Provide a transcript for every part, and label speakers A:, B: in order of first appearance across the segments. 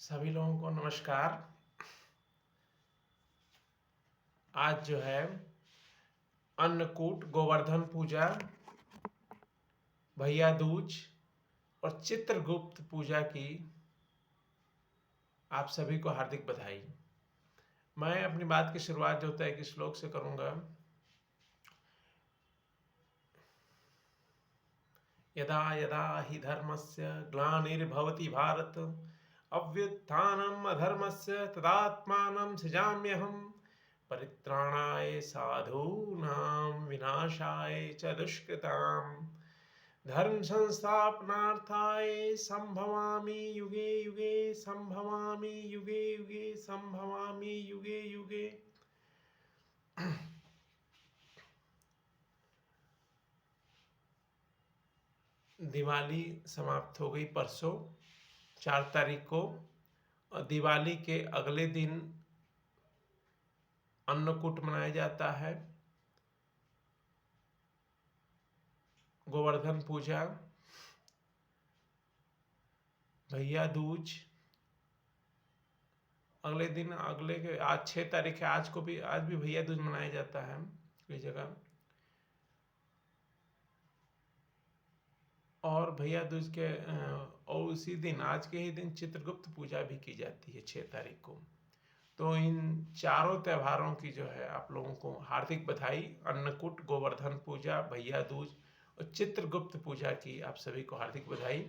A: सभी लोगों को नमस्कार। आज जो है अन्नकूट, गोवर्धन पूजा, भैया दूज और चित्रगुप्त पूजा की आप सभी को हार्दिक बधाई। मैं अपनी बात की शुरुआत जो होता है एक श्लोक से करूंगा। यदा यदा हि धर्मस्य ग्लानिर्भवति भारत अभ्युत्थानम् अधर्मस्य तदात्मानं सृजाम्यहम् परित्राणाय साधूनां विनाशाय च दुष्कृताम् धर्म संस्थापनार्थाय संभवामि युगे युगे संभवामि युगे युगे संभवामि युगे युगे। दिवाली समाप्त हो गई परसों 4 तारीख को, और दिवाली के अगले दिन अन्नकूट मनाया जाता है, गोवर्धन पूजा, भैया दूज। अगले दिन आज 6 तारीख है, आज भी भैया दूज मनाया जाता है कई जगह। और भैया दूज के और उसी दिन, आज के ही दिन चित्रगुप्त पूजा भी की जाती है 6 तारीख को। तो इन चारों त्योहारों की जो है आप लोगों को हार्दिक बधाई। अन्नकूट, गोवर्धन पूजा, भैया दूज और चित्रगुप्त पूजा की आप सभी को हार्दिक बधाई।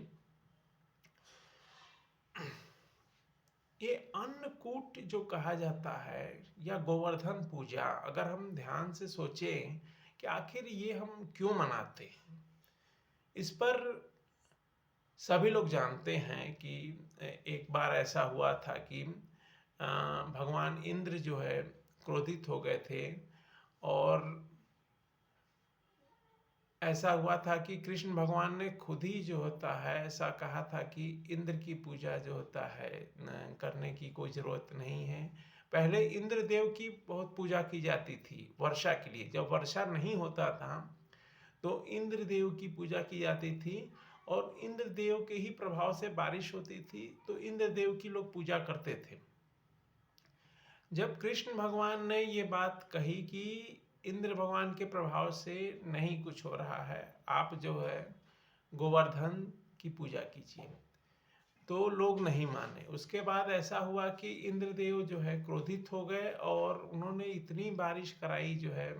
A: ये अन्नकूट जो कहा जाता है या गोवर्धन पूजा, अगर हम ध्यान से सोचें कि आखिर ये हम क्यों मनाते हैं, इस पर सभी लोग जानते हैं कि एक बार ऐसा हुआ था कि भगवान इंद्र जो है क्रोधित हो गए थे, और ऐसा हुआ था कि कृष्ण भगवान ने खुद ही जो होता है ऐसा कहा था कि इंद्र की पूजा जो होता है करने की कोई ज़रूरत नहीं है। पहले इंद्र देव की बहुत पूजा की जाती थी वर्षा के लिए। जब वर्षा नहीं होता था तो इंद्र देव की पूजा की जाती थी, और इंद्र देव के ही प्रभाव से बारिश होती थी, तो इंद्र देव की लोग पूजा करते थे। जब कृष्ण भगवान ने ये बात कही कि इंद्र भगवान के प्रभाव से नहीं कुछ हो रहा है, आप जो है गोवर्धन की पूजा कीजिए, तो लोग नहीं माने। उसके बाद ऐसा हुआ कि इंद्रदेव जो है क्रोधित हो गए, और उन्होंने इतनी बारिश कराई जो है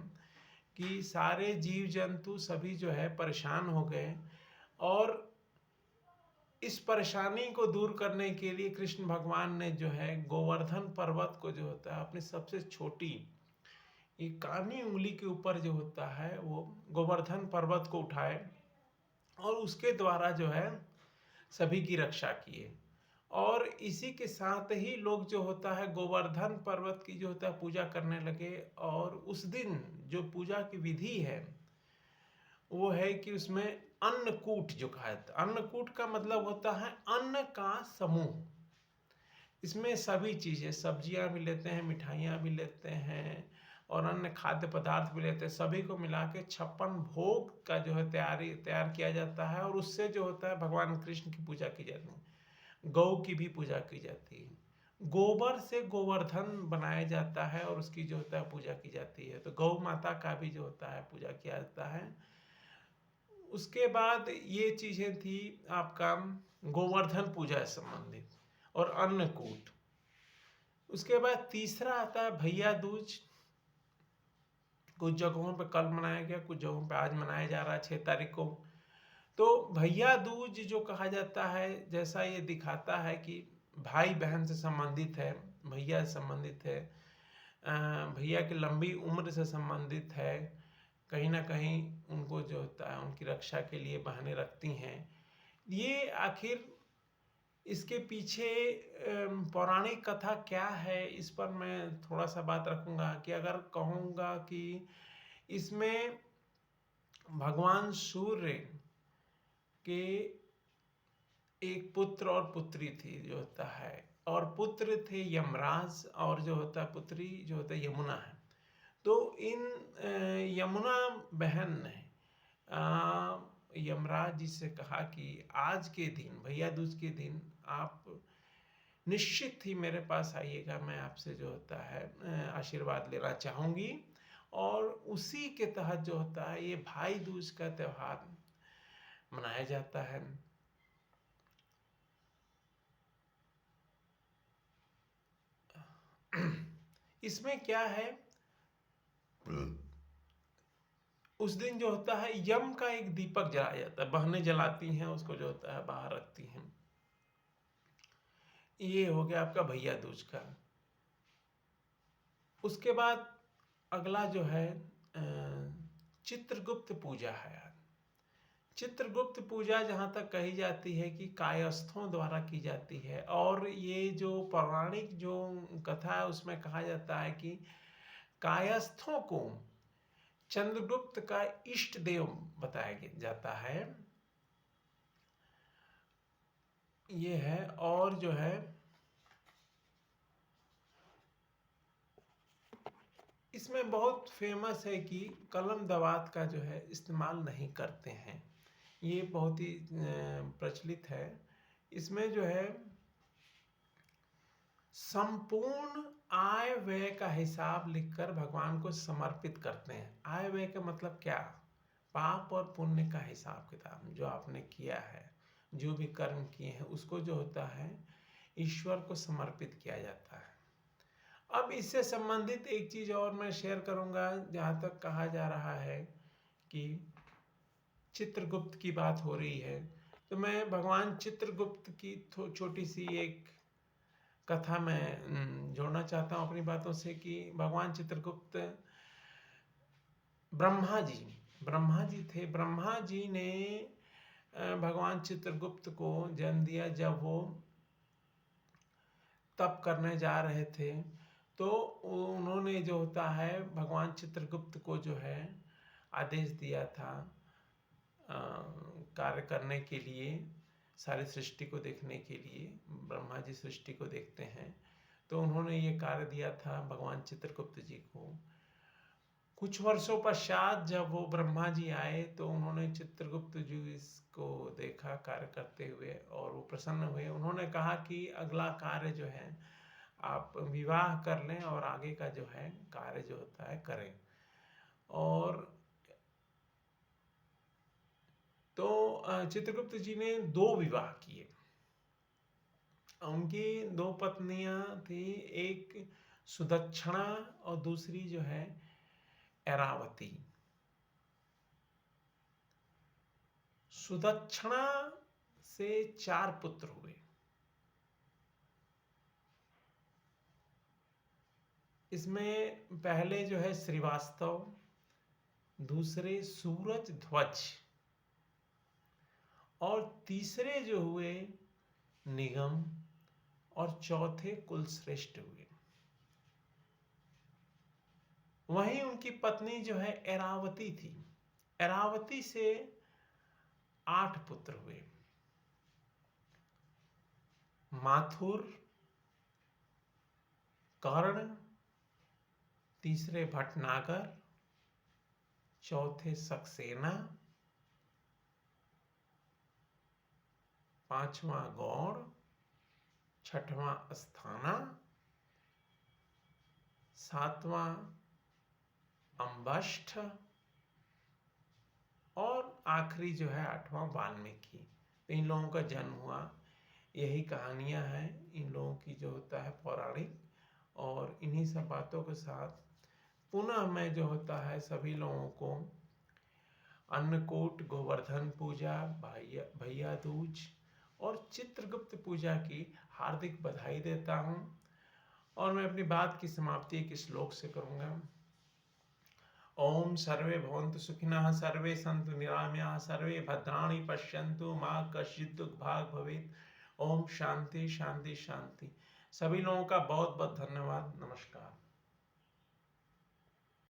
A: कि सारे जीव जंतु सभी जो है परेशान हो गए। और इस परेशानी को दूर करने के लिए कृष्ण भगवान ने जो है गोवर्धन पर्वत को जो होता है अपनी सबसे छोटी एक कानी उंगली के ऊपर जो होता है वो गोवर्धन पर्वत को उठाए, और उसके द्वारा जो है सभी की रक्षा किए। और इसी के साथ ही लोग जो होता है गोवर्धन पर्वत की जो होता है पूजा करने लगे। और उस दिन जो पूजा की विधि है वो है कि उसमें अन्नकूट जो कहा जाता है, अन्नकूट का मतलब होता है अन्न का समूह। इसमें सभी चीज़ें, सब्जियां भी लेते हैं, मिठाइयाँ भी लेते हैं, और अन्य खाद्य पदार्थ भी लेते हैं। सभी को मिला के 56 भोग का जो है तैयार किया जाता है, और उससे जो होता है भगवान कृष्ण की पूजा की जाती है। गौ की भी पूजा की जाती है। गोबर से गोवर्धन बनाया जाता है और उसकी जो होता है पूजा की जाती है। तो गौ माता का भी जो होता है पूजा किया जाता है। उसके बाद ये चीज़ें थी आपका गोवर्धन पूजा से संबंधित और अन्नकूट। उसके बाद तीसरा आता है भैया दूज। कुछ जगहों पे कल मनाया गया, कुछ जगहों पे आज मनाया जा रहा है 6 तारीख को। तो भैया दूज जो कहा जाता है, जैसा ये दिखाता है कि भाई बहन से संबंधित है, भैया से संबंधित है, भैया की लंबी उम्र से संबंधित है। कहीं ना कहीं उनको जो होता है उनकी रक्षा के लिए बहाने रखती हैं। ये आखिर इसके पीछे पौराणिक कथा क्या है, इस पर मैं थोड़ा सा बात रखूंगा। कि अगर कहूँगा कि इसमें भगवान सूर्य के एक पुत्र और पुत्री थी जो होता है, और पुत्र थे यमराज, और जो होता है पुत्री जो होता है यमुना है। तो इन यमुना बहन ने यमराज जी से कहा कि आज के दिन, भैया दूज के दिन, आप निश्चित ही मेरे पास आइएगा, मैं आपसे जो होता है आशीर्वाद लेना चाहूँगी। और उसी के तहत जो होता है ये भाई दूज का त्योहार मनाया जाता है। इसमें क्या है, उस दिन जो होता है यम का एक दीपक जलाया जाता है, बहनें जलाती हैं उसको, जो होता है बाहर रखती हैं। ये हो गया आपका भैया दूज का। उसके बाद अगला जो है चित्रगुप्त पूजा है। चित्रगुप्त पूजा जहाँ तक कही जाती है कि कायस्थों द्वारा की जाती है, और ये जो पौराणिक जो कथा है उसमें कहा जाता है कि कायस्थों को चंद्रगुप्त का इष्ट देव बताया जाता है। ये है, और जो है इसमें बहुत फेमस है कि कलम दवात का जो है इस्तेमाल नहीं करते हैं, ये बहुत ही प्रचलित है। इसमें जो है संपूर्ण आय व्यय का हिसाब लिखकर भगवान को समर्पित करते हैं। आय व्यय का मतलब क्या, पाप और पुण्य का हिसाब किताब, जो आपने किया है, जो भी कर्म किए हैं उसको जो होता है ईश्वर को समर्पित किया जाता है। अब इससे संबंधित एक चीज और मैं शेयर करूंगा। जहाँ तक कहा जा रहा है कि चित्रगुप्त की बात हो रही है, तो मैं भगवान चित्रगुप्त की छोटी सी एक कथा मैं जोड़ना चाहता हूँ अपनी बातों से कि भगवान चित्रगुप्त ब्रह्मा जी थे। ब्रह्मा जी ने भगवान चित्रगुप्त को जन्म दिया जब वो तप करने जा रहे थे। तो उन्होंने जो होता है भगवान चित्रगुप्त को जो है आदेश दिया था कार्य करने के लिए, सारी सृष्टि को देखने के लिए। ब्रह्मा जी सृष्टि को देखते हैं, तो उन्होंने ये कार्य दिया था भगवान चित्रगुप्त जी को। कुछ वर्षों पश्चात जब वो ब्रह्मा जी आए तो उन्होंने चित्रगुप्त जी इसको देखा कार्य करते हुए और वो प्रसन्न हुए। उन्होंने कहा कि अगला कार्य जो है आप विवाह कर लें और आगे का जो है कार्य जो होता है करें। और तो चित्रगुप्त जी ने 2 विवाह किए। उनकी 2 पत्नियां थी, एक सुदक्षिणा और दूसरी जो है एरावती। सुदक्षिणा से 4 पुत्र हुए। इसमें पहले जो है श्रीवास्तव, दूसरे सूरज ध्वज, और तीसरे जो हुए निगम, और चौथे कुलश्रेष्ठ हुए। वहीं उनकी पत्नी जो है एरावती थी। एरावती से 8 पुत्र हुए। माथुर, कर्ण, तीसरे भटनागर, चौथे सक्सेना, 5वां गौड़, 6वां अस्थाना, 7वां अम्बष्ठ, और आखिरी जो है 8वां वाल्मीकि। तो इन लोगों का जन्म हुआ। यही कहानियां हैं इन लोगों की जो होता है पौराणिक। और इन्हीं सब बातों के साथ पुनः मैं जो होता है सभी लोगों को अन्नकूट, गोवर्धन पूजा, भैया दूज और चित्रगुप्त पूजा की हार्दिक बधाई देता हूँ। और मैं अपनी बात की समाप्ति एक श्लोक से करूँगा। ओम सर्वे भवन्तु सुखिनः, सर्वे सन्तु निरामयाः, सर्वे भद्राणि पश्यन्तु, मा कश्चित् दुःखभाग् भवेत्। ओम शांति शांति शांति। सभी लोगों का बहुत बहुत धन्यवाद। नमस्कार।